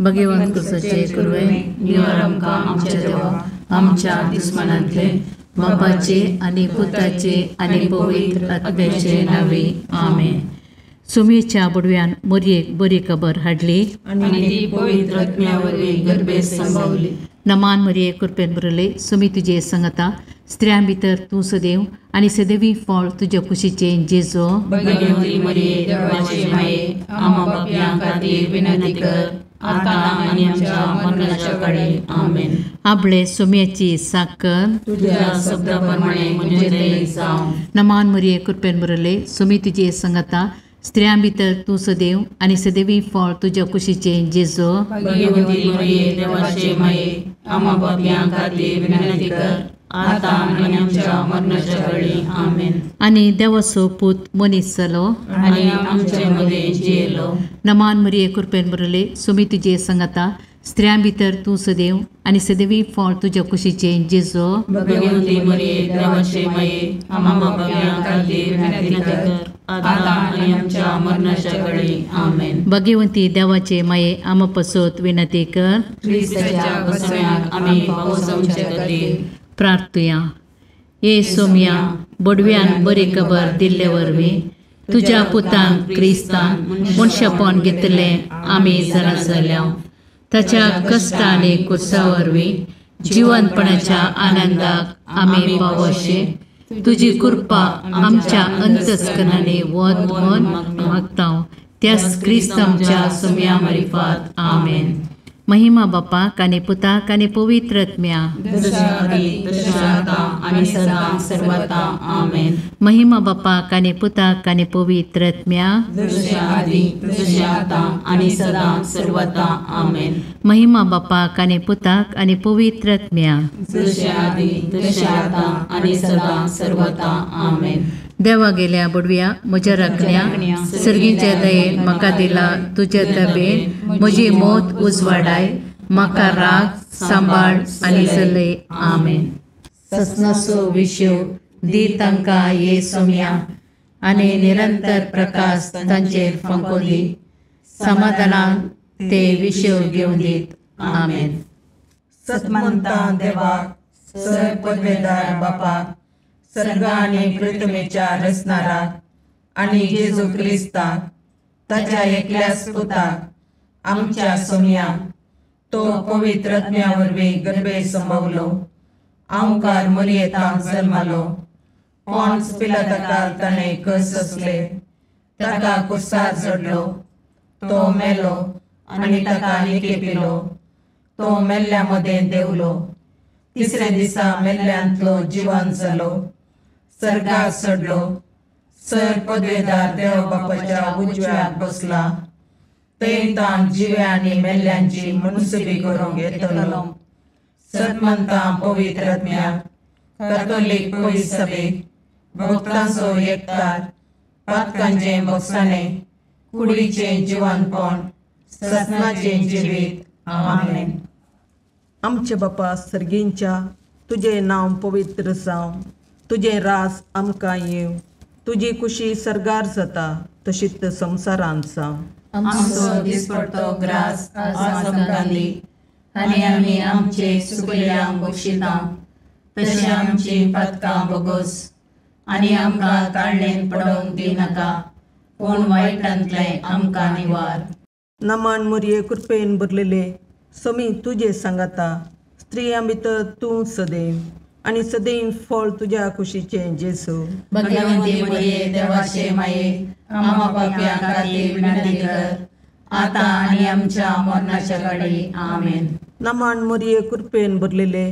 भगवंत तुझे कुरवे निवार आमकां आमच्या देवा आमच्या दुस्मनांतले बापाचे आनी पुताचे आनी पवित्र आत्म्याचे नावे आमेन. सुमेच्या बुडव्यान मोरयेक बरी खबर हाडली आनी ती पवित्र आत्म्या वरवीं गर्भेत संभावली. नमान मरिये कृपेन बरले सुमी तुजे संगता स्त्रियां भितर तूं सदैव आनी सदैवी फळ तुज्या कुशीचे जेजो. भगवंती मरिये देवाचे माये आम्हा पापयां खातीर विनंती कर आता आनी आमच्या मरणाच्या काळी आमेन. आपले सुम्याची साकर तुझ्या शब्दाप्रमाणे म्हजे दये जावं. नमान मरिये कृपेन बरले सुमी तुजे संगता स्त्रियां भितर तूं सदैव आनी सदैवी फळ तुज्या कुशीचे जेजो. भगवंती मरिये देवाचे माये आम्हा पापयां खातीर विनंती कर आता आनी आमच्या मरणाच्या काळी आमेन. आनी देवाचो पूत मनीस जालो आनी आमचे मदे जियेलो. नमान मरिये कृपेन बरले सुमी तुजे संगता स्त्रियां भितर तूं सदैव आनी सदैवी फळ तुज्या कुशीचे जेजो. भगवंती मरिये देवाचे माये आम्हा पापयां खातीर विनंती कर आता आनी आमच्या मरणाच्या काळी आमेन. भगवंती देवाचे माये आम पसोत विनंती कर. ख्रिस्ताच्या वसण्याक आमी पावसावचे खातीर प्रार्थुया. ये सोम्या बडव्यान बरी खबर दिल्ले वरवीं तुज्या पुतांक क्रिस्तान मनशापण घेतले आमी जाणा जाल्या. ताच्या कश्ट आनी कुर्सा वरवीं जिवंतपणाच्या आनंदाक आमी पावोशे तुजी कृपा आमच्या अंतस्करणाने वद म्हूण मागता. त्याच क्रिस्तांच्या सोम्या मार्फत आमेन. महिमा बापाक आनी पुताक आनी पवित्र आत्म्या जशा आदी तशा आता आनी सदां सर्वथा आमेन. महिमा बापाक आनी पुताक आनी पवित्र आत्म्या जशा आदी तशा आता आनी सदां सर्वथा आमेन. महिमा बापाक आनी पुताक आनी पवित्र आत्म्या जशा आदी तशा आता आनी सदां सर्वथा आमेन. देवा गेल्या बुडव्या म्हज्या राखण्या सर्गीच्या दयेन म्हाका दिला तुज्या तबेन म्हजी मोत उजवाडाय म्हाका राग सांबाळ आनी चलय आमेन. ससनाचो विशव दी तांकां ये सोम्या आनी निरंतर प्रकाश तांचेर फंको दी. समाधानान ते विशव घेवन दीत आमेन. सतमंता देवाक सर पदवेदार बापाक सर्ग आनी पृथ्वीच्या रचणाराक आनी जेजू क्रिस्ताक ताच्या एकल्याच पुताक आमच्या सोम्याक तो पवित्र आत्म्या वरवीं गर्भेत संभवलो. ओंकार मरियेंताक जल्मालो. पोंच पिलाताकाक ताणें कस सोंसले. ताका कुर्सार चडलो. तो मेलो आनी ताका निकेपिलो. तो मेल्ल्या मदें देवलो. तिसऱ्या दिसा मेल्ल्यांतलो जिवंत जालो. सर्गाक चडलो. सर पदवेदार देव बापाच्या उजव्याक बसला. थंय ताण जिव्या आनी मेल्ल्यांची मनसुबी करूंक येतलो. सतमंतां पवित्र आत्म्याक कॅथोलीक पयस सभेक भक्तांचो एकठार पातकांचें बगसाणें कुडीचें जिवंतपण सतनाचें जिवीत आमेन. आमचे बापा सर्गींच्या तुझे नांव पवित्र जावं. तुझे रास आमकां येव. तुजी कुशी सर्गार जाता तशीच संवसारांत जावं. आमचो दिसपडटो ग्रास आज आमकां दी आनी आमी आमचे सुकल्यांक बक्षिता तशें आमची पातकां बोगोस आनी आमकां काळणेन पडोवंक दिनाका पूण वायटांतलें आमकां निवार. नमान मरिये कृपेन भरलेले समी तुजे सांगाता स्त्रियां भितर तूं सदैव आनी सदैव फळ तुज्या कुशीचे जेजू. भगवंती मरिये देवाचे माये आम्हा पापयां खातीर विनंती कर आता आनी आमच्या मरणाच्या काळी आमेन. नमान मरिये कृपेन भरलेले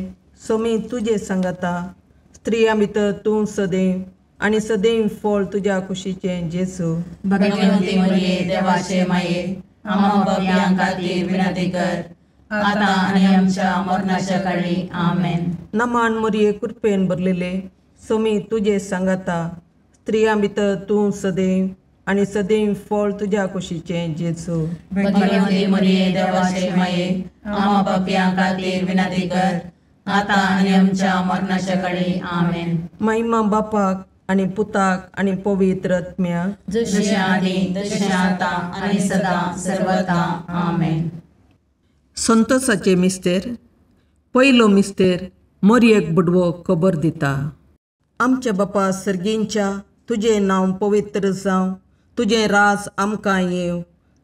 समी तुजे सांगाता स्त्रियां भितर तूं सदैव आनी सदैव फळ तुज्या कुशीचे जेजू. भगवंती मरिये देवाचे माये आम्हा पापयां खातीर विनंती कर आता आनी आमच्या मरणाच्या काळी आमेन. नमान मरिये कृपेन भरलेले समी तुजे सांगाता स्त्रियां भितर तूं सदैव आनी सदैव फळ तुज्या कुशीचे जेजू. भगवंती मरिये देवाचे माये आम्हा पापयां खातीर विनंती कर आता आनी आमच्या मरणाच्या काळी आमेन. महिमा बापाक आनी पुताक आनी पवित्र आत्म्याक जशें आदी तशें आता आनी सदां सर्वथा आमेन. संतोसाचे मिस्तेर. पयलो मिस्तेर मोरयेक बुडवो खबर दिता. आमच्या बापा सर्गींच्या, तुजें नांव पवित्र जावं, तुजें रास आमकां येवं,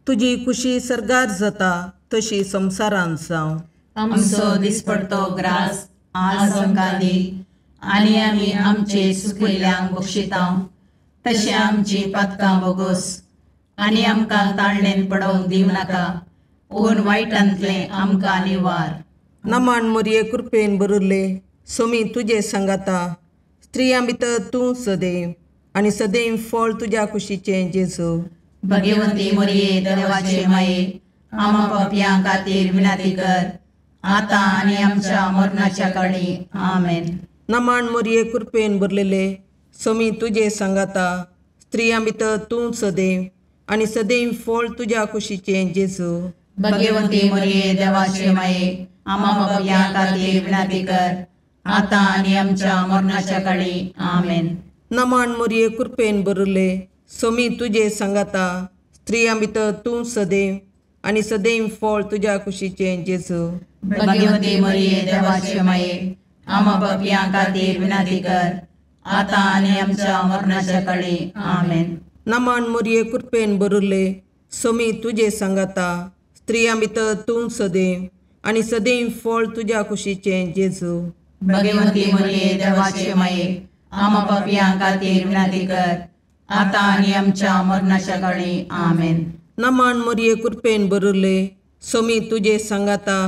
तुजी खुशी सरगार जाता तशी संवसारांत जावं. आमचो दिसपडतो ग्रास आज आमकां दी, आनी आमी आमचे सुकयल्यांक बक्षितां. तशें आमची पातकां बोगोस, आनी आमकां ताळणेन पडोवंक दिवं नाका, पूण वायटांतलें आमकां निवार. नमान मोरये कृपेन बरुल्ले, सोमी तुजे सांगाता, स्त्रियां भितर तूं सदैव, आनी सदैव फळ तुज्या कुशीचें जेजू. भगवंती मोरये देवाचे माये, आमा पापयां खातीर विनाती कर, आतां आनी आमच्या मरणाच्या काळी. आमेन. नमान मोरये कृपेन भरलेले, सोमी तुजे सांगाता, स्त्रियां भितर तूं सदैव, आनी सदैव फळ तुज्या कुशीचें जेजू. भगवंती मोरये देवाचे माये, आमा पापयां खातीर विनाती कर, आतां आनी आमच्या मरणाच्या काळी. आमेन. नमान मोरये कृपेन भरले, सोमी तुजे सांगाता, स्त्रियां भितर तूं सदैव, आनी सदैव फळ तुज्या कुशीचें जेजू. भगवंती मोरये देवाचे माये, आमा पापयां खातीर विनाती कर, आतां आनी आमच्या मरणाच्या काळी. आमेन. नमान मोरये कृपेन भरले, सोमी तुजे सांगाता, स्त्रियां भितर तूं सदैव, आनी सदैव फळ तुज्या कुशीचें जेजू. भगवंती मोरये देवाचे माये, आमा पापयां खातीर विनाती कर, आतां आनी आमच्या मरणाच्या काळी. आमेन. नमान मोरये कृपेन भरले, सोमी तुजे सांगाता,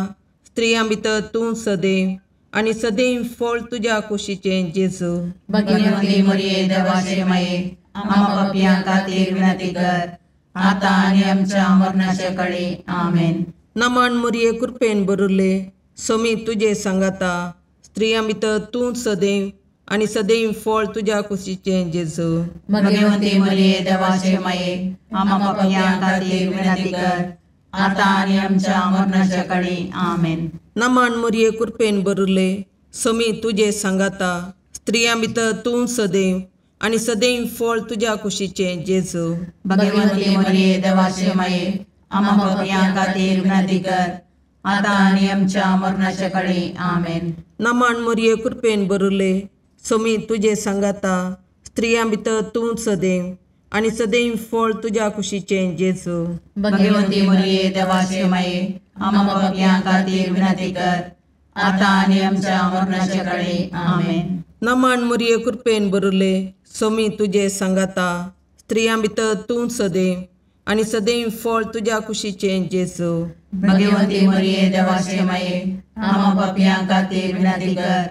स्त्रियां भितर तूं सदैव, आनी सदैव फळ तुज्या कुशीचें जेजू. भगवंती मोरये देवाचे माये, आमा पापयां खातीर विनाती कर, आतां आनी आमच्या मरणाच्या काळी. आमेन. नमान मोरये कृपेन भरले, सोमी तुजे सांगाता, स्त्रियां भितर तूं सदैव, आनी सदैव फळ तुज्या कुशीचें जेजू. भगवंती मोरये देवाचे माये, आमा पापयां खातीर विनाती कर, आतां आनी आमच्या मरणाच्या काळी. आमेन. नमान मोरये कृपेन भरले, सोमी तुजे सांगाता, स्त्रियां भितर तूं सदैव, आनी सदैव फळ तुज्या कुशीचें जेजू. भगवंती मोरये देवाचे माये, आमा पापयां खातीर विनाती कर, आतां आनी आमच्या मरणाच्या काळी. आमेन. नमान मोरये कृपेन भरले, सोमी तुजे सांगाता, स्त्रियां भितर तूं सदैव, आनी सदैव फळ तुज्या कुशीचें जेजू. भगवंती मोरये देवाचे माये, आमा पापयां खातीर विनाती कर, आतां आनी आमच्या मरणाच्या काळी. आमेन. नमान मोरये कृपेन भरले, सोमी तुजे सांगाता, स्त्रियां भितर तूं सदैव, आनी सदैव फळ तुज्या कुशीचें जेजू. भगवंती मोरये देवाचे माये, आमा पापयां खातीर विनाती कर,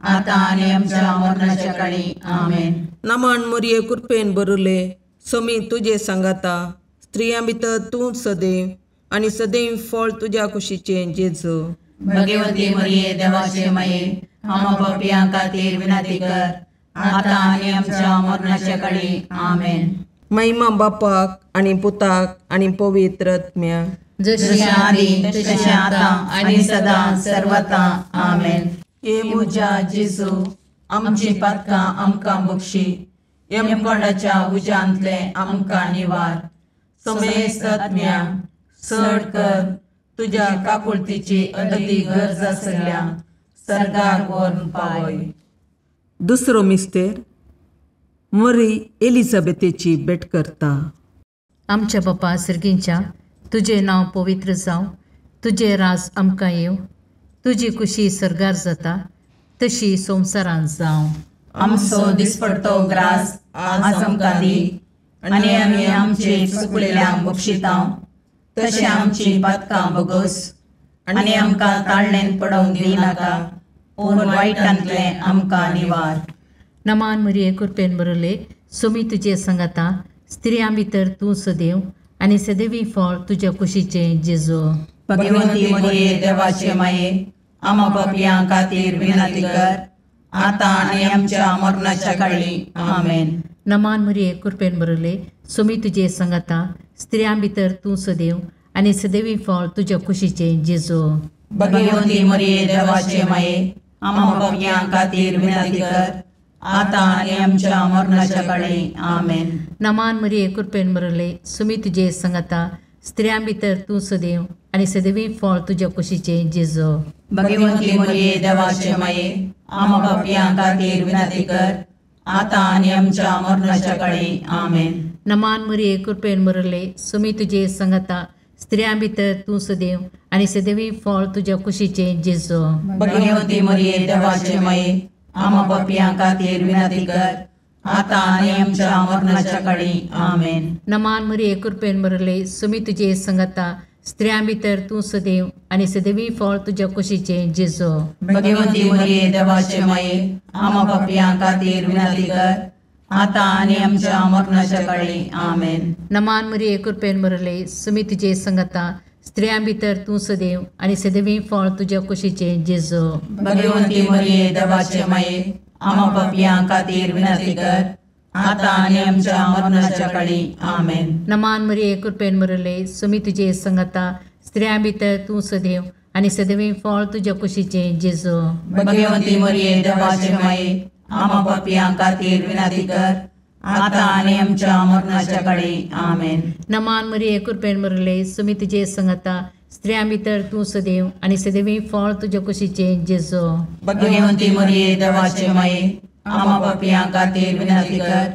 आतां आनी आमच्या मरणाच्या काळी. आमेन. नमान मोरये कृपेन भरले, सोमी तुजे सांगाता, स्त्रियां भितर तूं सदैव, आनी सदैव फळ तुज्या कुशीचें जेजू. भगवंती मोरये देवाचे माये, आमा पापयां खातीर विनाती कर, आतां आनी आमच्या मरणाच्या काळी. आमेन. महिमा बापाक आनी पुताक आनी पवित्र आत्म्याक, जशी आदी तशी आतां आनी सदां सर्वता. आमेन. ये म्हज्या जेजू, आमची पातकां आमकां बक्षी, यमकोंडाच्या उज्यांतले आमकां निवार. समेस्त आत्म्या चड कर, तुज्या काकुळतीची अदी गरज आसल्या सर्गाक व्हरून पावय. दुसरो मिस्तेर मरी एलिझाबेथेची भेट करता. आमच्या बापा सर्गींच्या, तुजें नांव पवित्र जावं, तुजें राज आमकां येवं, तुजी खुशी सरगार जाता तशी संवसारांत जावं. आमचो दिसपडतो ग्रास आज आमकां दी, आनी आमी आमचे चुकलेल्यांक बक्षितां. तशें आमची पातकां बोगोस, आनी आमकां ताळणेन पडोवंक दिनाका, पूण वायटांतलें आमकां निवार. नमान मोरये कृपेन बरले, सोमी तुजे सांगाता, स्त्रियां भितर तूं सदैव, आनी सदैवी फळ तुज्या कुशीचें जेजू. भगवंती मोरये देवाचे माये, आमा पापयां खातीर विनाती कर, आतां आनी आमच्या मरणाच्या काळी. आमेन. नमान मोरये कृपेन बरले, सोमी तुजे सांगाता, स्त्रियां भितर तूं सदैव, आनी सदैवी फळ तुज्या कुशीचें जेजू. भगवंती मोरये देवाचे माये, आमा पापयां खातीर विनाती कर, आतां आनी आमच्या मरणाच्या काळी. आमेन. नमान मोरये कृपेन बरले, सोमी तुजे सांगाता, स्त्रियां भितर तूं सदैव आनी सदैवी फळ तुज्या कुशीचें जेजू. भगवंती मरिये देवाचे माये आम पापियां खातीर विनंती कर आता आनी आमच्या मरणाच्या काळी आमेन. नमान मरिये कृपेन मरले सुमी तुजे संगता स्त्रियां भितर तूं सदैव आनी सदैवी फळ तुज्या कुशीचें जेजू. भगवंती मरिये देवाचे माये आम पापियां खातीर विनंती कर आता आनी आमच्या मरणाच्या काळी आमेन. नमान मरिये कृपेन मरले सुमी तुजे संगता स्त्रियां भितर तूं सदैव आनी सदैवी फळ तुज्या कुशीचें जेजू. भगवंती मरिये देवाचे माये आम पापियां खातीर विनंती कर आता आनी आमच्या मरणाच्या काळी आमेन. नमान मरिये कृपेन मरले सुमी तुजे संगता स्त्रियां भितर तूं सदैव आनी सदैवी फळ तुज्या कुशीचें जेजू. भगवंती मरिये देवाचे माये आम पापियां खातीर विनंती कर आता आनी आमच्या मरणाच्या काळी आमेन. नमान मरिये कृपेन मरले सुमी तुजे संगता स्त्रियां भितर तूं सदैव आनी सदैवी फळ तुज्या कुशीचें जेजू. भगवंती मरिये देवाचे माये आम पापियां खातीर विनंती कर आता आनी आमच्या मरणाच्या काळी आमेन. नमान मरिये कृपेन मरले सुमी तुजे संगता स्त्रियां भितर तूं सदैव आनी सदैवी फळ तुज्या कुशीचें जेजू. भगवंती मरिये देवाचे माये आम पापियां खातीर विनंती कर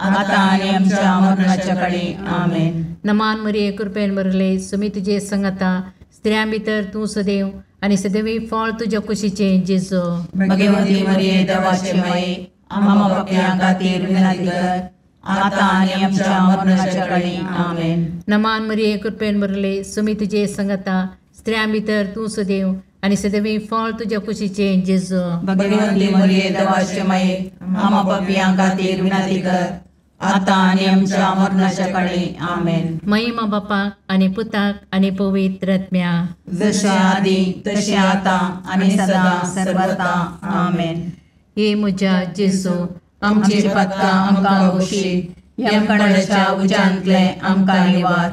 आता आनी आमच्या मरणाच्या काळी आमेन. नमान मरिये कृपेन मरले सुमी तुजे संगता स्त्रियां भितर तूं सदैव आनी सदैवी फळ तुज्या कुशीचें जेजू. भगवंती मरिये देवाचे माये आम पापियां खातीर विनंती कर आता आनी आमच्या मरणाच्या काळी आमेन. नमान मरिये कृपेन मरले सुमी तुजे संगता स्त्रियां भितर तूं सदैव आनी सदैवी फळ तुज्या कुशीचें जेजू. भगवंती मरिये देवाचे माये आम पापियां खातीर विनंती कर आता आनी आमच्या मरणाच्या काळी आमेन. महिमा बापाक आनी पुताक आनी पवित्र आत्म्या जशे आदी तशे आता आनी सदा सर्वदा आमेन. हे म्हज्या जेजू आमची पदकां आमकां बक्षी यमकणाच्या उज्यांतले आमकां निवार.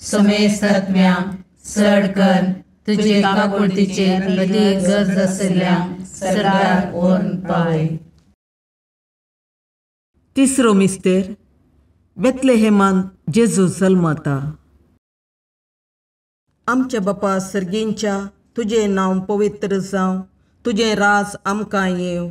सुमेस्त आत्म्या चड कर तुजे काकुळतीचेर अदीक गरज आशिल्ल्यांक सरकार ओर्न पावय. तिसरो मिस्तेर बेतलेहेमांत जेजू जल्मता. आमच्या बापा सर्गींच्या तुजें नांव पवित्र जावं, तुजें राज आमकां येवं,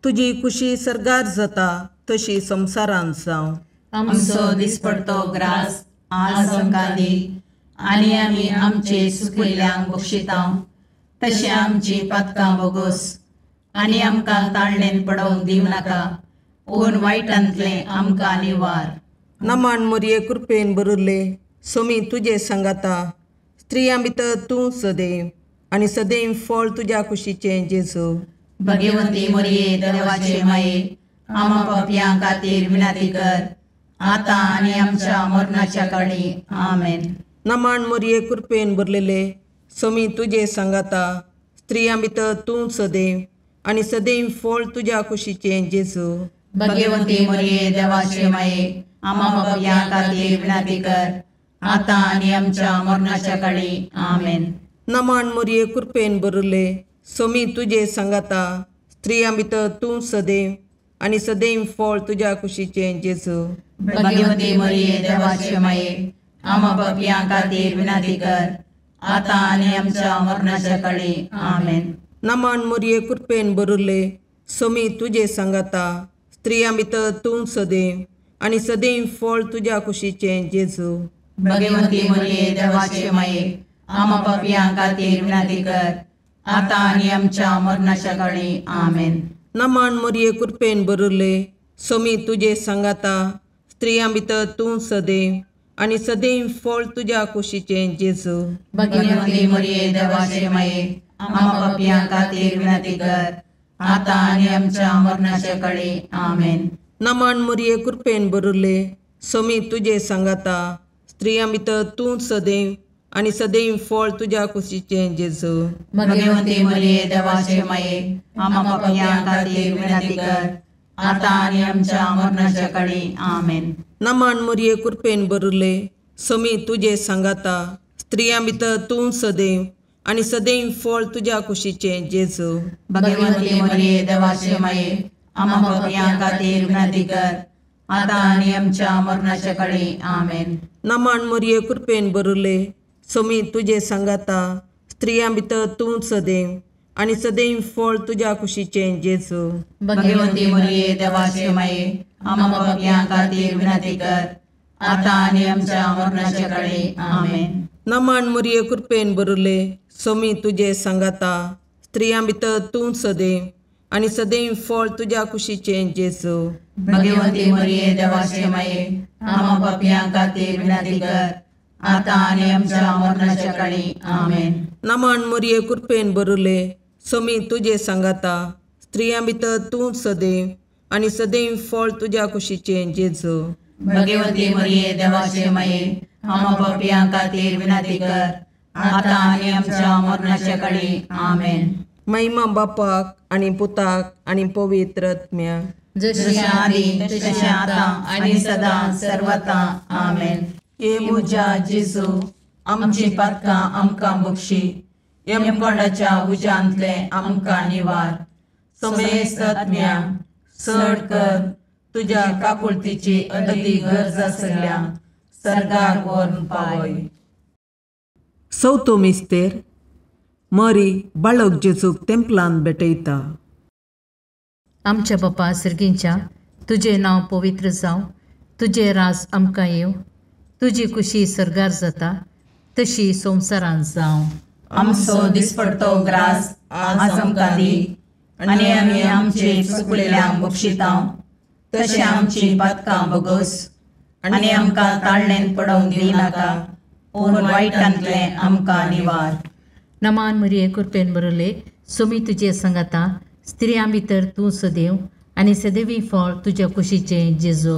तुजी कुशी सरगार जाता तशी संवसारांत जावं. आमचो दिसपडतो ग्रास आज आमकां दी आनी आमी आमचे चुकिल्ल्यांक बक्षितांव तशें आमची पातकां बोगोस आनी आमकां ताळणेन पडोवंक दिवं नाका पूण वायटांतले आमकां निवार. नमान मरिये कृपेन बरले सोमी तुजे सांगाता स्त्रियां भितर तूं सदैव आनी सदैव फळ तुज्या कुशीचें जेजू. भगवंती मरिये देवाचे माये आम पापियां खातीर विनंती कर आता आनी आमच्या मरणाच्या काळी आमेन. नमान मरिये कृपेन बरलेले सोमी तुजे सांगाता स्त्रियां भितर तूं सदैव आनी सदैव फळ तुज्या कुशीचें जेजू. भगवंती मरिये देवाचे माये आम पापियां खातीर विनंती कर आता आनी आमच्या मरणाच्या काळी आमेन. नमान मरिये कृपेन बरले सोमी तुजे सांगाता स्त्रियां भितर तूं सदैव आनी सदैव फळ तुज्या कुशीचें जेजू. भगवंती मरिये देवाचे माये आम पापियां खातीर विनंती कर आता आनी आमच्या मरणाच्या काळी आमेन. नमान मरिये कृपेन बरले सोमी तुजे सांगाता स्त्रियां भितर तूं सदैव आनी सदैव फळ तुज्या कुशीचें जेजू. भगवंती मरिये देवाचे माये आम पापियां खातीर विनंती कर आता आनी आमच्या मरणाच्या काळी आमेन. नमान मरिये कृपेन बरले सोमी तुजे सांगाता स्त्रियां भितर तूं सदैव आनी सदैव फळ तुज्या कुशीचें जेजू. भगवंती मरिये देवाचे माये आम पापियां खातीर विनंती कर आता आनी आमच्या मरणाच्या काळी आमेन. नमान मरिये कृपेन बरले सोमी तुजे सांगाता स्त्रियां भितर तूं सदैव आनी सदैव फळ तुज्या कुशीचें जेजू. भगवंती मरिये देवाचे माये आम पापियां खातीर विनंती कर आता आनी आमच्या मरणाच्या काळी आमेन. नमान मरिये कृपेन बरले सोमी तुजे सांगाता स्त्रियां भितर तूं सदैव आनी सदैव फळ तुज्या कुशीचें जेजू. भगवंती मरिये देवाचे माये आम पापियां खातीर विनंती कर आता आणि आमच्या मरणाच्या काळी आमेन. नमान मोरये कृपेन बरले सोमी तुझे सांगाता स्त्रियां भितर तूं सदैव आणि सदैव फळ तुझ्या कुशीचे जेजू. भगवंती मरिये देवाचे माये आम्हा पापियां खातीर विनंती कर, आता आणि आमच्या मरणाच्या काळी आमेन. नमान मोरये कृपेन बरले सोमी तुझे सांगाता स्त्रियां भितर तूं सदैव आणि सदैव फळ तुझ्या कुशीचे जेजू. भगवंती मरिये देवाचे माये आम्हा पापियां खातीर विनंती कर, आता आणि आमच्या मरणाच्या काळी आमेन. नमान मोरये कृपेन बरले सोमी तुझे सांगाता स्त्रियां भितर तूं सदैव आणि सदैव फळ तुझ्या कुशीचे जेजू. भगवंती मरिये देवाचे माये आम्हा पापियां खातीर विनंती कर, आता आणि आमच्या मरणाच्या काळी आमेन. महिमा बापाक आणि पुताक आणि पवित्र आत्म्याक, जशी आदी तशी आता आणि सदा सर्वथा आमेन. ये मुजा जेजू आमची पातकां आमकां बक्षी, यमकोंडाच्या उजांतले आमकां निवार. समेस्त आत्म्या चड कर तुझ्या काकुळतीची अदी गरज आसल्या सर्गार व्हरून पावय. चवथो मिस्तेर मरी बाळक जेजूक तेंपलांत भेटयता. आमच्या बापा सर्गींच्या तुझे नांव पवित्र जावं, तुझे राज आमकां येव, तुजी कुशी सरगार जाता तशी संवसारांत जावं. आमचो दिसपडतो ग्रास आज आमकां दी, आनी आमी आमचे चुकलेल्यांक बक्षितांव, तशें आमची पातकां बगोस, आनी आमकां ताळणेन पडोवंक दिनाका, पूण वायटांतले आमकां निवार. नमान मरिये कृपेन बरले सोमी तुजे सांगाता स्त्रियां भितर तूं सदैव आणि सदैवी फळ तुझ्या कुशीचे जेजू.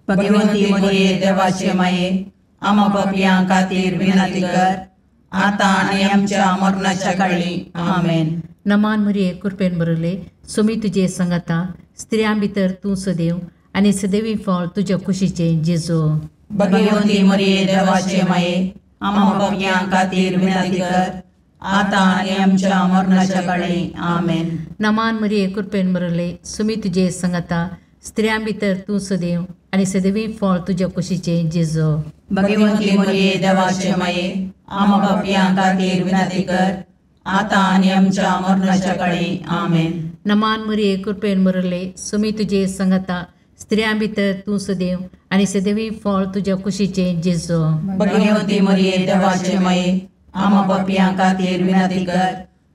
भगवंती मरिये देवाचे माये आम्हा पापियां खातीर विनंती कर, आता आणि आमच्या मरणाच्या काळी आमेन. नमान मरिये कृपेन बरले सोमी तुजे सांगाता स्त्रियां भितर तूं सदैव आणि सदैवी फळ तुझ्या कुशीचे जेजू. भगवंती मरिये देवाचे माये आम्हा पापियां खातीर विनंती कर, आता आणि आमच्या मरणाच्या काळी आमेन. नमान मरिये कृपेन बरले सोमी तुजे सांगाता स्त्रियां भितर तूं सदैव आणि सदैवी फळ तुझ्या कुशीचे जेजू. भगवंती मरिये देवाचे माये आम्हा पापियां खातीर विनंती कर, आता आणि आमच्या मरणाच्या काळी आमेन. नमान मरिये कृपेन बरले सोमी तुजे सांगाता स्त्रियां भितर तूं सदैव आणि सदैवी फळ तुझ्या कुशीचे जेजू. भगवंती मरिये देवाचे माये आम्हा पापियां खातीर विनंती कर,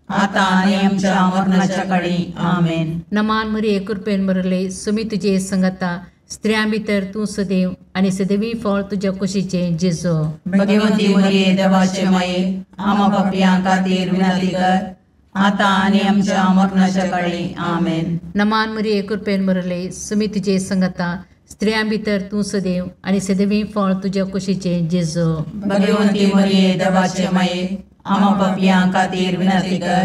आता आणि आमच्या मरणाच्या काळी आमेन. नमान मरिये कृपेन बरले सोमी तुजे सांगाता स्त्रियां भितर तूं सदैव आणि सदैवी फळ तुझ्या कुशीचे जेजू. भगवंती मरिये देवाचे माये आम्हा पापियां खातीर विनंती कर, आता आणि आमच्या मरणाच्या काळी आमेन. नमान मरिये कृपेन बरले सोमी तुजे सांगाता स्त्रियां भितर तूं सदैव आणि सदैवी फळ तुझ्या कुशीचे जेजू. भगवंती मरिये देवाचे माये आम्हा पापियां खातीर विनंती कर,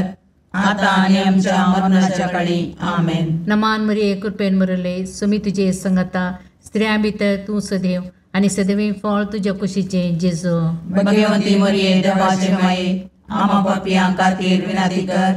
आता आणि आमच्या मरणाच्या काळी आमेन. नमान मरिये कृपेन बरले सोमी तुजे सांगाता स्त्रियां भितर तूं सदैव आणि सदैवी फळ तुझ्या कुशीचे जेजू. भगवंती मरिये देवाचे माये आम्हा पापियां खातीर विनंती कर,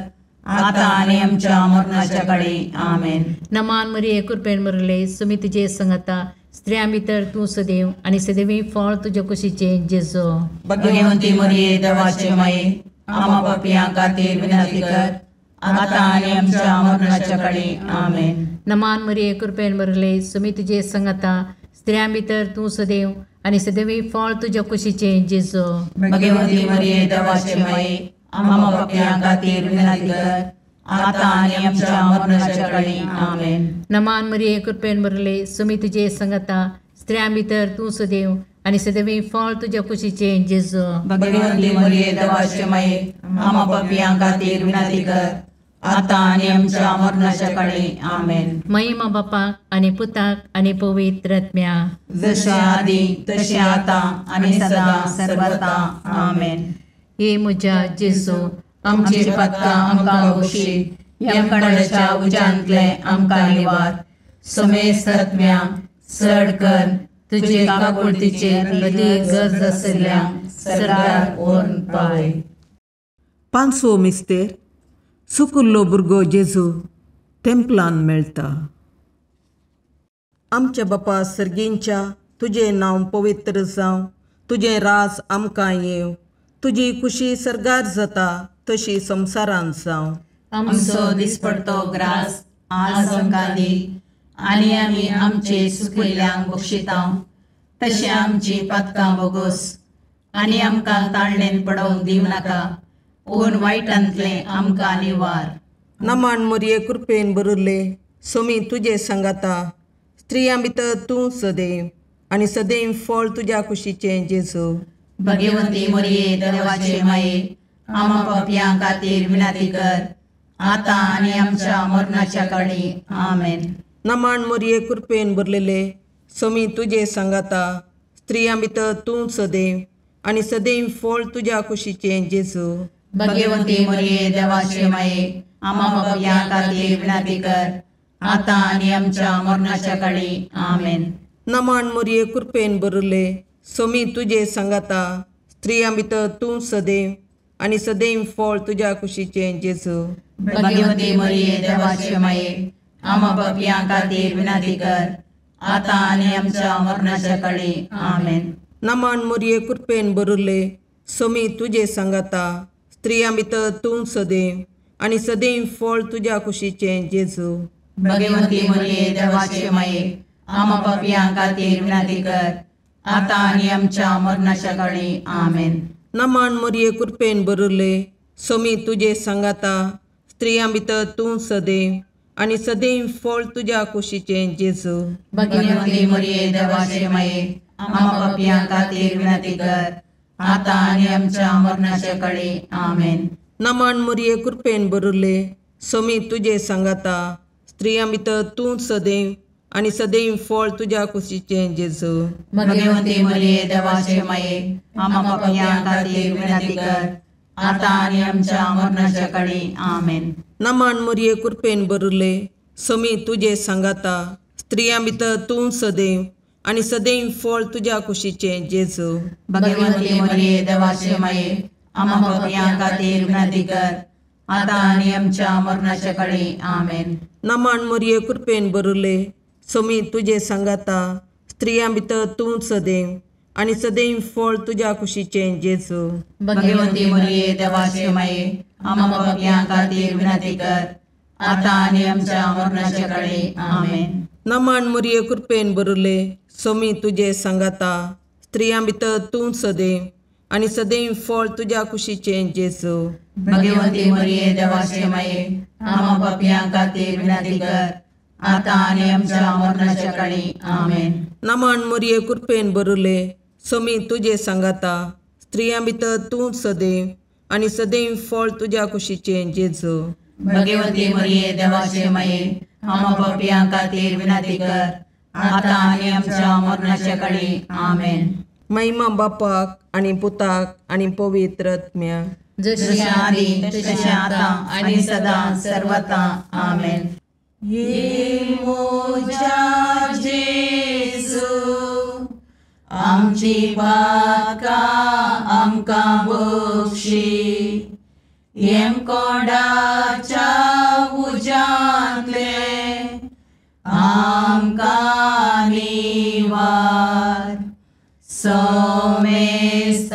आता आणि आमच्या मरणाच्या काळी आमेन. नमान मरिये कृपेन बरले सोमी तुजे सांगाता स्त्रियां भितर तूं सदैव आणि सदैवी फळ तुझ्या कुशीचे जेजू. भगवंती मरिये देवाचे माये आम्हा पापियां खातीर विनंती कर, आता आणि आमच्या मरणाच्या काळी आमेन. नमान मरिये कृपेन बरले सोमी तुजे सांगाता स्त्रियां भितर तूं सदैव आणि सदैवी फळ तुझ्या कुशीचे जेजू. भगवंती मरिये देवाचे माये आम्हा पापियां खातीर विनंती कर, आता आणि आमच्या मरणाच्या काळी आमेन. नमान मरिये कृपेन बरले सोमी तुजे सांगाता स्त्रियां भितर तूं सदैव आणि सदैवी फळ तुझ्या कुशीचे जेजू. भगवंती मरिये देवाचे माये आम्हा पापियां खातीर विनंती कर, आता आणि आमच्या मरणाच्या काळी आमेन. महिमा बापाक आणि पुताक आणि पवित्र आत्म्याक, जशे आदी तशे आता आणि सदा सर्वथा आमेन. हे म्हज्या जेजू आमची पातकां आमकां बक्षी, यमकोंडाच्या उजांतले आमकां निवार. समेस्त आत्म्या चड कर तुजे काकुळतीचे अदी गरज आसल्यांक सर्गार व्हरून पावय. पांचवो मिस्तेर सुकुल्लो भुरगो जेजू तेंपलांत मेळटा. आमच्या बापा सर्गींच्या तुझे नांव पवित्र जावं, तुझे रास आमकां येव, तुजी खुशी सरगार जाता तशी संवसारांत जावं. आमचो दिसपडतो ग्रास आज आमकां दी, आनी आमी आमचे सुकयल्यांक बक्षितां. तशें आमची पातकां बोगोस, आनी आमकां ताळणेन पडोवंक दिवं नाका, पूण वायटांतले आमकां निवार. नमान मोरये कृपेन बरुल्ले, सोमी तुजे सांगाता, स्त्रियां भितर तूं सदैव, आनी सदैव फळ तुज्या कुशीचें जेजू. भगवंती मोरये देवाचे माये, आमा पापयां खातीर विनाती कर, आतां आनी आमच्या मरणाच्या काळी. आमेन. नमान मोरये कृपेन भरलेले, सोमी तुजे सांगाता, स्त्रियां भितर तूं सदैव, आनी सदैव फळ तुज्या कुशीचें जेजू. भगवंती मोरये देवाचे माये, आमा पापयां खातीर विनाती कर, आतां आनी आमच्या मरणाच्या काळी. आमेन. नमान मोरये कृपेन भरले, सोमी तुजे सांगाता, स्त्रियां भितर तूं सदैव, आनी सदैव फळ तुज्या कुशीचें जेजू. भगवंती मोरये देवाचे माये, आमा पापयां खातीर विनाती कर, आतां आनी आमच्या मरणाच्या काळी. आमेन. नमान मोरये कृपेन भरले, सोमी तुजे सांगाता, स्त्रियां भितर तूं सदैव, आनी सदैव फळ तुज्या कुशीचें जेजू. भगवंती मोरये देवाचे माये, आमा पापयां खातीर विनाती कर, आतां आनी आमच्या मरणाच्या काळी. आमेन. नमान मोरये कृपेन भरले, सोमी तुजे सांगाता, स्त्रियां भितर तूं सदैव, आनी सदैव फळ तुज्या कुशीचें जेजू. भगवंती मोरये देवाचे माये, आमा पापयां खातीर विनाती कर, आतां आनी आमच्या मरणाच्या काळी. आमेन. नमान मोरये कृपेन भरले, सोमी तुजे सांगाता, स्त्रियां भितर तूं सदैव, आनी सदैव फळ तुज्या कुशीचें जेजू. भगवंती मोरये देवाचे माये, आमा पापयां खातीर विनाती कर, आतां आनी आमच्या मरणाच्या काळी. आमेन. नमान मोरये कृपेन भरले, सोमी तुजे सांगाता, स्त्रियां भितर तूं सदैव, आनी सदैव फळ तुज्या कुशीचें जेजू. भगवंती मोरये देवाचे माये, आमा पापयां खातीर विनाती कर, आतां आनी आमच्या मरणाच्या काळी. आमेन. नमान मोरये कृपेन भरले, सोमी तुजे सांगाता, स्त्रियां भितर तूं सदैव, आनी सदैव फळ तुज्या कुशीचें जेजू. भगवंती मोरये देवाचे माये, आमा पापयां खातीर विनाती कर, आतां आनी आमच्या मरणाच्या काळी. आमेन. नमान मोरये कृपेन भरले, सोमी तुजे सांगाता, स्त्रियां भितर तूं सदैव, आनी सदैव फळ तुज्या कुशीचें जेजू. भगवंती मोरये देवाचे माये, आमा पापयां खातीर विनाती कर, आतां आनी आमच्या मरणाच्या काळी. आमेन. नमान मोरये कृपेन भरले, सोमी तुजे सांगाता, स्त्रियां भितर तूं सदैव, आनी सदैव फळ तुज्या कुशीचें जेजू. भगवंती मोरये देवाचे माये, आमा पापयां खातीर विनाती कर, आतां आनी आमच्या मरणाच्या काळी. आमेन. महिमा बापाक आनी पुताक आनी पवित्र आत्म्याक, जशी आदी तशी आतां आनी सदां सर्वता. आमेन. ये मोजा जेजू, आमची पातकां आमकां बक्षी, येम कोणाच्या उज्यांतले आमकां निवार. सोमेस्त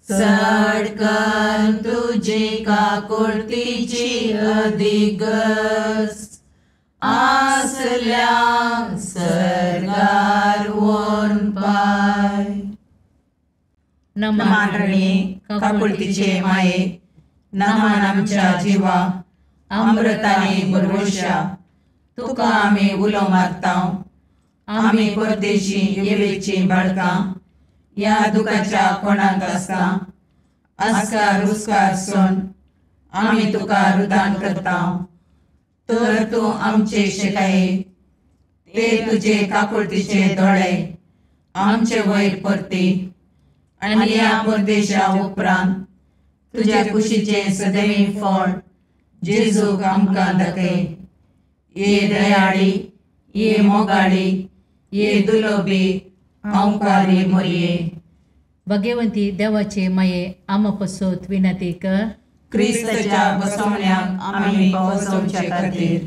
सडकन तुजी काकुळतीची अधिगस, आसल्या सरगार वोन पाय. नमान रणे काकुळतीचे माये, नमान आमच्या जिवा, अमृताने भरवशा, तुका आमी उलो मारतां. आमी परदेशी येवेची बाळकां, या दुखाच्या कोणाक आसता, आस्कार रुस्कार सोन आमी तुका रुदान करतां. तर तूं आमचे शिकाये, ते तुजे काकुळतीचे दोळे आमचे वयर परती, आनी या परदेशा उपरांत तुज्या कुशीचे सदैव फळ जेजूक आमकां दाखय. ये दयाळी, ये मोगाळी, ये दुलोबी, अंकारी मोरये. भगवंती देवाचे माये, आमा पसोत विनंती कर. क्रिस्ताच्या बसवण्याक आमी पावसोवचे खातीर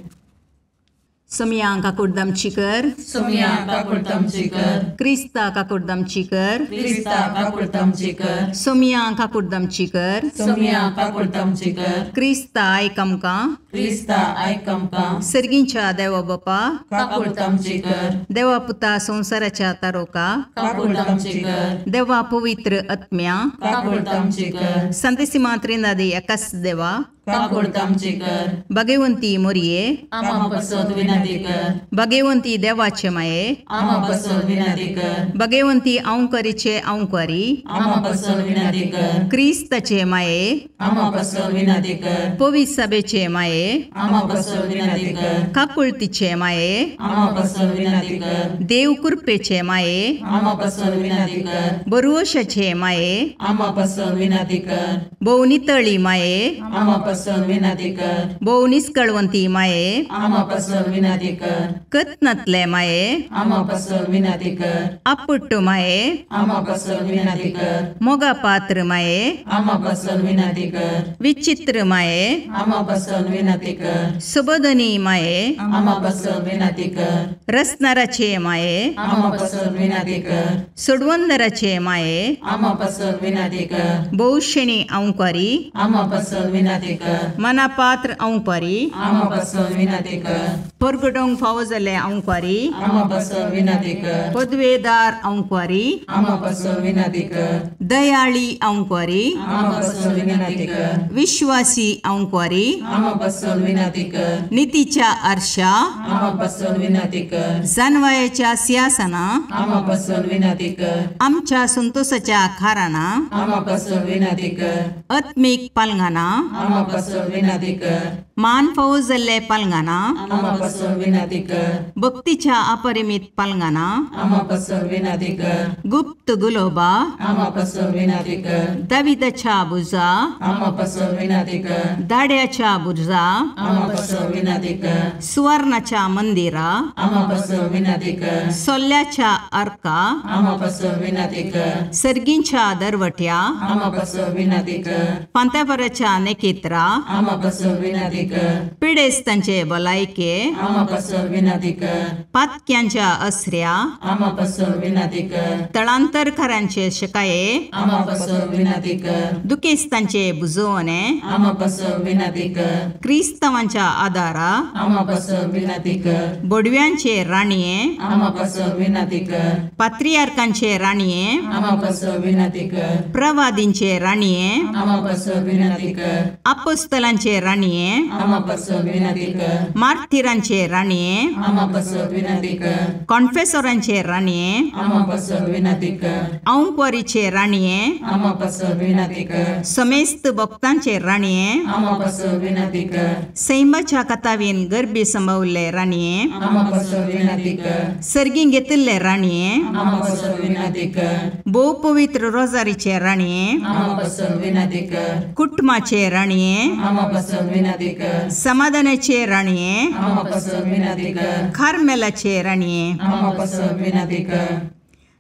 सोमिया काकुर्दमची कर, सोमिया काकुर्दमची कर, क्रिस्ता काकुर्दमची कर, क्रिस्ता काकुर्दमची कर, सोमिया काकुर्दमची कर, सोमिया काकुर्दमची कर, क्रिस्ता आयकमका, क्रिस्ता आयकमका, सर्गींच्या देवा बापा, काकुर्दमची कर, देवा पुता संसाराच्या तारोका, काकुर्दमची कर, देवा पवित्र आत्म्या, काकुर्दमची कर, संतसिमा त्रिनादी एकाच देवा, काकुर्दमची कर, भगवंती मोरये, आमा बसोद विनंती कर, भगवंती देवाचे माये, आमा बसोद विनंती कर, भगवंती औंकारीचे औंकारी, आमा बसोद विनंती कर, क्रिस्ताचे माये, आमा बसोद विनंती कर, पवित्र सभेचे माये, आमा बसोद विनंती कर, काकुळतीचे माये, आमा बसोद विनंती कर, देव कृपेचे माये, आमा बसोद विनंती कर, बरुवशाचे माये, आमा बसोद विनंती कर, भोवनितळी माये, आमा बसोद विनंती कर, भोवनिस्कळवंती माये, आमा बसोद विनंती कर, कत्नतले माये, आमा बसोद विनंती कर, अपुट्ट माये, आमा बसोद विनंती कर, मोगा पात्र माये, आमा बसोद विनंती कर, विचित्र माये, आमा बसोद विनंती कर, सुबोधनी माये, आमा बसोद विनंती कर, रसनाराचे माये, आमा बसोद विनंती कर, सोडवंदराचे माये, आमा बसोद विनंती कर, बहुशणी औंकारी, आमा बसोद विनंती कर, मनापात्र औंकारी, आमा बसोद विनंती कर, परगडोंग फावो जाल्ले औंकारी, आमा बसोद विनंती कर, पदवेदार औंकारी, आमा बसोद विनंती कर, दयाळी औंकारी, आमा बसोद विनंती कर, विश्वासी औंकारी, आमा बसोद विनंती कर, नीतीच्या आरशा, आमा बसोद विनंती कर, जानवायाच्या सिंहासना, आमा बसोद विनंती कर, आमच्या संतोषाच्या खाराना, आमा बसोद विनंती कर, आत्मिक पालंगाना, आमा बसोद विनंती कर, मान फावो जाल्ले पालंगाना, आमा बसोद विनंती कर, भक्तीच्या अपरिमित पालंगाना, आमा बसोद विनंती कर, गुप्त गुलोबा, आमा बसोद विनंती कर, दाविदाच्या बुजा, आमा बसोद विनंती कर, दाड्याच्या बुजा, आमा बसोद विनंती कर, सुवर्णाच्या मंदिरा, आमा बसोद विनंती कर, सोल्ल्याच्या अर्का, आमा बसोद विनंती कर, सर्गींच्या दरवट्या, आमा बसोद विनंती कर, पांतापराच्या नेकेत्रा, आमा बसोद विनंती कर, पिडेस्तांचे बलायके, आमा बसोद विनंती कर, पातक्यांच्या अस्र्या, आमा बसोद विनंती कर, तळांतरकारांचे शिकाये, आमा बसोद विनंती कर, दुखेस्तांचे बुजवणे, आमा बसोद विनंती कर, क्रिस्तवांच्या आदारा, आमा बसोद विनंती कर, बोडव्यांचे राणीये, आमा बसोद विनंती कर, पात्रियार्कांचे राणीये, आमा बसोद विनंती कर, प्रवादींचे राणीये, आमा बसोद विनंती कर, अपोस्तलांचे राणीये, आमा बसोद विनंती कर, मार्थिरांचे राणीये, आमा बसोद विनंती कर, कॉन्फेसरांचे राणीये, आमा बसोद विनंती कर, औंकवारीचे राणीये, आमा बसोद विनंती कर, समेस्त भक्तांचे राणीये, आमा बसोद विनंती कर, सैमाच्या कथावीन गर्भी संभवले राणीये, आमा बसोद विनंती कर, सर्गी घेतिल्ले राणीये, आमा बसोद विनंती कर, बहु पवित्र रोजारीचे राणीये, आमा बसोद विनंती कर, कुटुंबाचे राणीये, आमा बसोद विनंती कर, समाधानाचे राणीये, आमा बसोद विनंती कर, खारमेलाचे राणीये, आमा बसोद विनंती कर,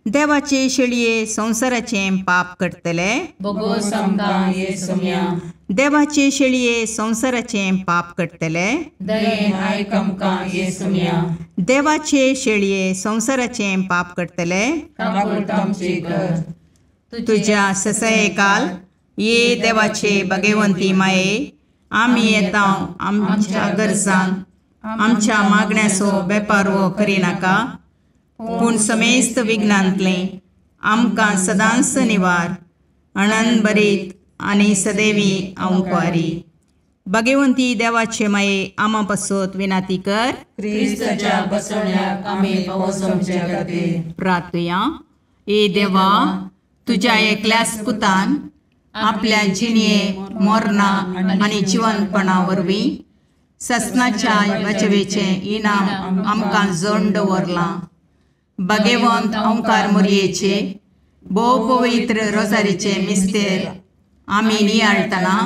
देवाचे शेळये संसाराचे पाप करतले, बगो समका येसुम्या, देवाचे शेळये संसाराचे पाप करतले, दयेन आयकमका येसुम्या, देवाचे शेळये संसाराचे पाप करतले, काकुर्दमची कर, तुझ्या ससये काल ये देवाचे भगवंती माये, आम्ही येता आमच्या गरजांक, आमच्या मागण्याचो बेपारवो करिनाका, पूण समेस्त विघ्नांतले आमकां सदांच निवार, आनंद बरीत आनी सदैवी औंकवारी. भगवंती देवाचे माये आमा पासत विनाती कर. क्रिस्ताच्या बसवण्याक आमी पोवचोमचे खातीर प्रार्थया. ए देवा, तुझ्या एकल्याच पुतान आपल्या जिणये मोरणा आनी जिवंतपणा वरवीं ससनाच्या वचवेचे इनाम आमकां जोडून दवरलां. भगवंत ओंकार मोरयेचे भोव पवित्र रोजारीचे मिस्तेर आमी नियाळटना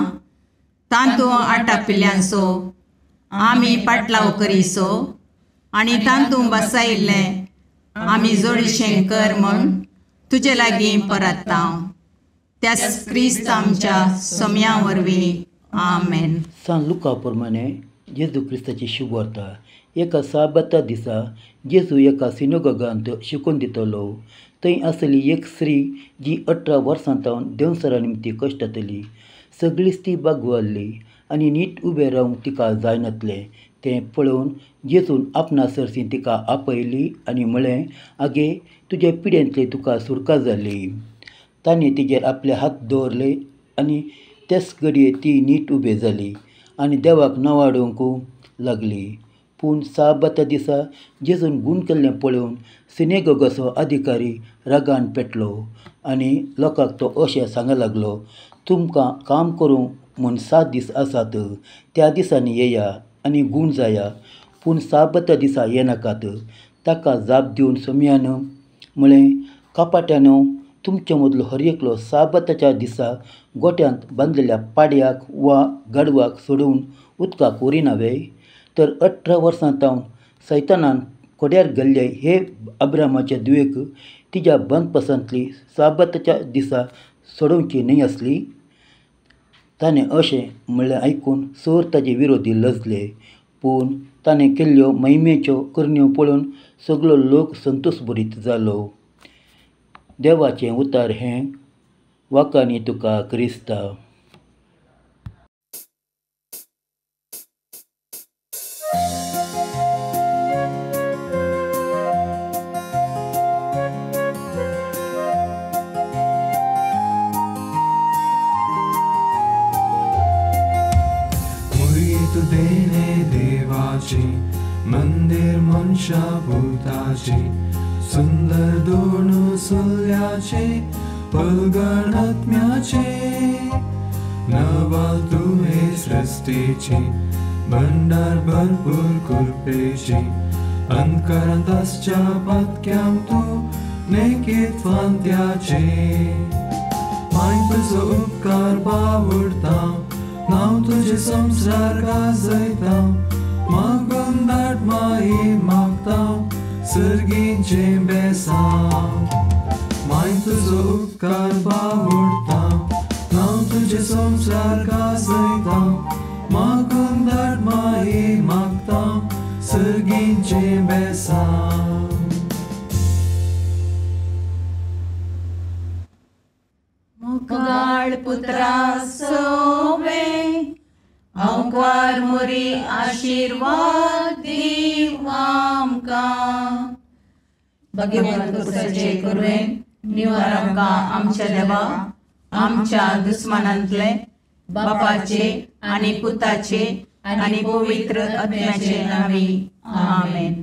तांतू आटापिल्ल्यांचो आमी पाटलाव करीसो आनी तांतू बसायिल्लें आमी जोडशें कर म्हूण तुजे लागीं परतता. त्या क्रिस्त आमच्या सोम्या वरवीं. आमेन. सान लुका प्रमाणे जेजू क्रिस्ताची शुभ वार्ता एका साबाता दिसा जेजू एका सिनोगोगांत शिकून दितलो. थंय आसली एक स्त्री जी 18 वर्सांतावन देंवसरा निमती कश्टातली. सगळीच ती बागवाल्ली आनी नीट उबें रावंक तिका जायनातलें. तें पळोवन जेजून आपणा सरसी तिका आपयली आनी म्हळें, आगे तुजे पिड्यांतली तुका सुटका जाली. ताणें तिचेर आपले हात दवरले आनी तेच घडये ती नीट उबी जाली आनी देवाक नावाडोवंकू लागली. पूण साबाता दिसा जेजून गूण केल्लें पळोवन सिनेगोगाचो अधिकारी रागान पेटलो आनी लोकांक तो अशें सांगूंक लागलो, तुमकां काम करूंक म्हूण 7 दीस आसात, त्या दिसांनी येया आनी गूण जाया, पूण साबाता दिसा येनाकात. ताका जाप दिवन सोमयान म्हळें, कपाट्यानो, तुमचे मदलो हर एकलो साबाताच्या दिसा गोट्यांत बांदलेल्या पाडयाक वा गाडवाक सोडून उदकाक उरिनावे. तर 18 वर्सांतावन सैतानान कोड्यार घाल्ले हे अब्रामाचे दुयेक तिच्या बांदपासांतली साबाताच्या दिसा सोडोवची न्हय आसली. ताणें अशें म्हणलें आयकून सर ताजे विरोधी लजले. पूण ताणें केल्ल्यो महिमेच्यो करण्यो पळोवन सगळो लोक संतोश भरीत जालो. देवाचें उतार हें वाकानी तुका क्रिस्ता. देणे देवाची मंदिर मनशा भूताची सुंदर दोन सुल्याचे पलगण आत्म्याचे नवाल तुहे सृष्टीची भंडार भरपूर कृपेची अंतरांताच्या पत्क्याम तू नेकीत फांत्याचे माय तुजो उपकार बावडता नाव तुझे संसार गाजयता मागून दाट माई मागता सर्गींचे बेसांव माय तुजो उपकार बावडता नाव तुझे संसार गाजयता मागून दाट माई मागता सर्गींचे बेसांव. मुगाळ पुत्रा सोवे अवकार मोरी आशीर्वाद दीव आमकां. भगवंत पुरुषाचे करुवेन निवार आमकां आमच्या देवा आमच्या दुस्मनांतले बापाचे आनी पुताचे आनी पवित्र आत्म्याचे नांवी. आमेन.